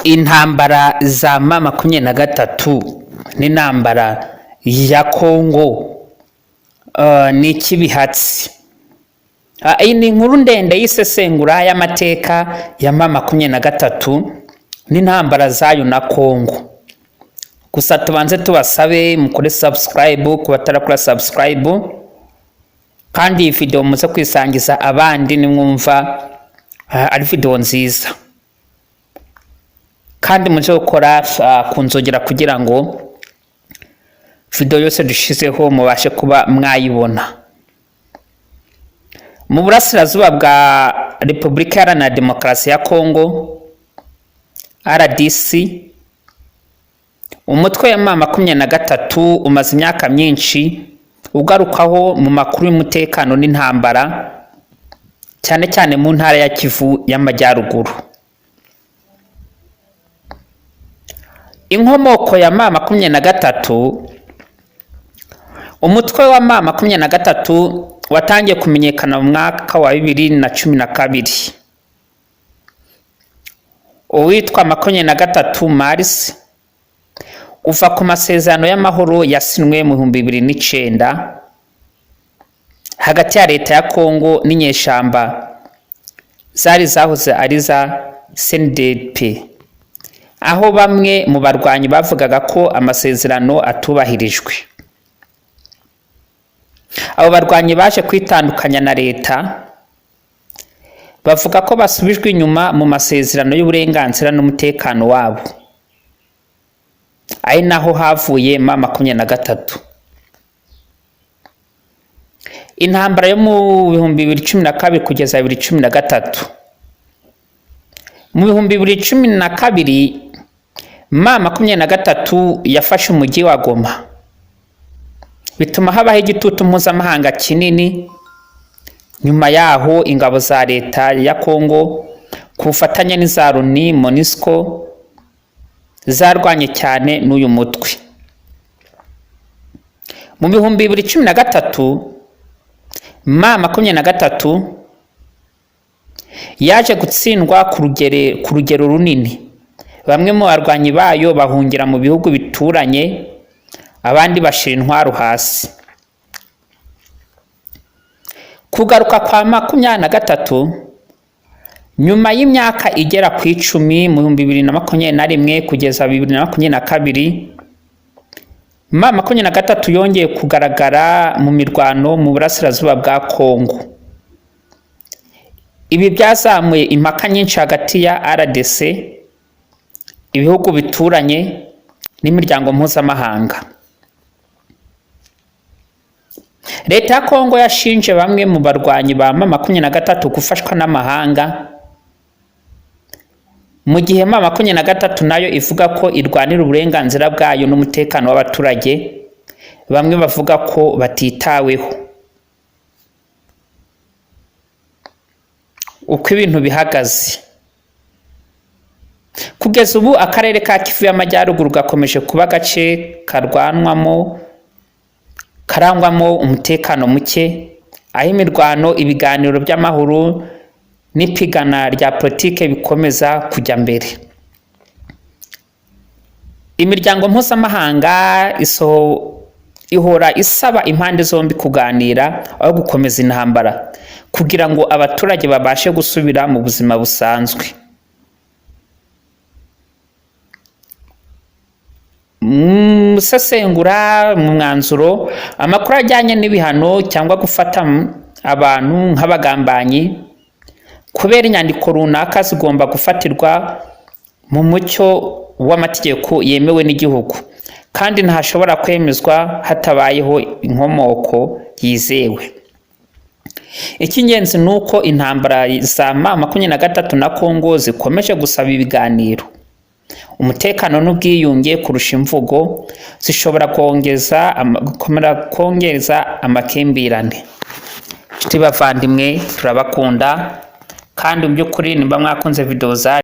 Intambara za M23 n'intambara ya Kongo ni ikibihatsi. Iyi ni inkuru ndende y'isesengura y'amateka ya M23 n'intambara zayo na Kongo. Gusa tubanze tubasabe mukore subscribe ku batarakora subscribe, kandi iyi video muze kwisangiza abandi nimwumva ari video nziza, kandi muze gukora kunzogera kugira ngo video yose dushizeho mubashe kuba mwayibona. Mu burasirazuba bwa Repubulika Iharanira Demokarasi ya Kongo RDC, umutwe wa M23 umaze imyaka myinshi ugarukaho mu makuru y'umutekano n'intambara, cyane cyane mu ntara ya Kivu y'Amajyaruguru. Inkomoko ya M23. Umutwe wa M23 watangiye kumenyekana mu mwaka wa 2012. Uwitwa M23 Mars uva ku masezerano y'amahoro yasinwe mu 2009 hagati ya leta ya Kongo n'inyeshamba zari zahoze ari za CNDP, aho bamwe mu barwanyi bavugaga ko amasezerano atubahirijwe. Abo barwanyi baje kwitandukanya na leta, bavuga ko basubijwe inyuma mu masezerano y'uburenganzira n'umutekano wabo, ari naho havuye M23. Intambara yo mu 2012 kugeza 2013. Mu 2012 M23 yafashe umujyi wa Goma, bituma habaho igitutu mpuzamahanga kinini. Nyuma yaho ingabo za leta ya Kongo ku bufatanye n'iza Loni MONUSCO zarwanye cyane n'uyu mutwe. Mu 2013 M23 yaje gutsindwa ku rugero runini. Bamwe mu barwanyi bayo bahungira mu bihugu bituranye, abandi bashira intwaro hasi. Kugaruka kwa M23 nyuma y'imyaka igera ku 10 mu 2021 kugeza 2022, M23 yongeye kugaragara mu mirwano mu burasirazuba bwa Kongo. Ibi byazamuye impaka nyinshi hagati ya RDC, ibihugu bituranye n'imiryango mpuzamahanga. Leta ya Kongo yashinje bamwe mu barwanyi ba M23 gufashwa n'amahanga, mu gihe M23 nayo ivuga ko irwanira uburenganzira bwayo n'umutekano w'abaturage. Bamwe bavuga ko batitaweho. Uko ibintu bihagaze kugeza ubu, akarere ka Kivu y'Amajyaruguru gakomeje kuba agace karangwamo umutekano muke, aho imirwano, ibiganiro by'amahoro n'ipigana rya politike bikomeza kujya mbere. Imiryango mpuzamahanga ihora isaba impande zombi kuganira aho gukomeza intambara, kugira ngo abaturage babashe gusubira mu buzima busanzwe. Musesengura mu mwanzuro amakuru ajyanye n'ibihano cyangwa gufata abantu nk'abagambanyi kubera inyandiko runaka zigomba gufatirwa mu mucyo w'amategeko yemewe n'igihugu, kandi ntashobora kwemezwa hatabayeho inkomoko yizewe. Icy'ingenzi nuko intambara za M23 na Kongo zikomeje gusaba ibiganiro, umutekano n'ubwiyunge kurusha imvugo zishobora kongeza amakimbirane. Nshuti bavandimwe, turabakunda, kandi mu by'ukuri nimba mwakunze video za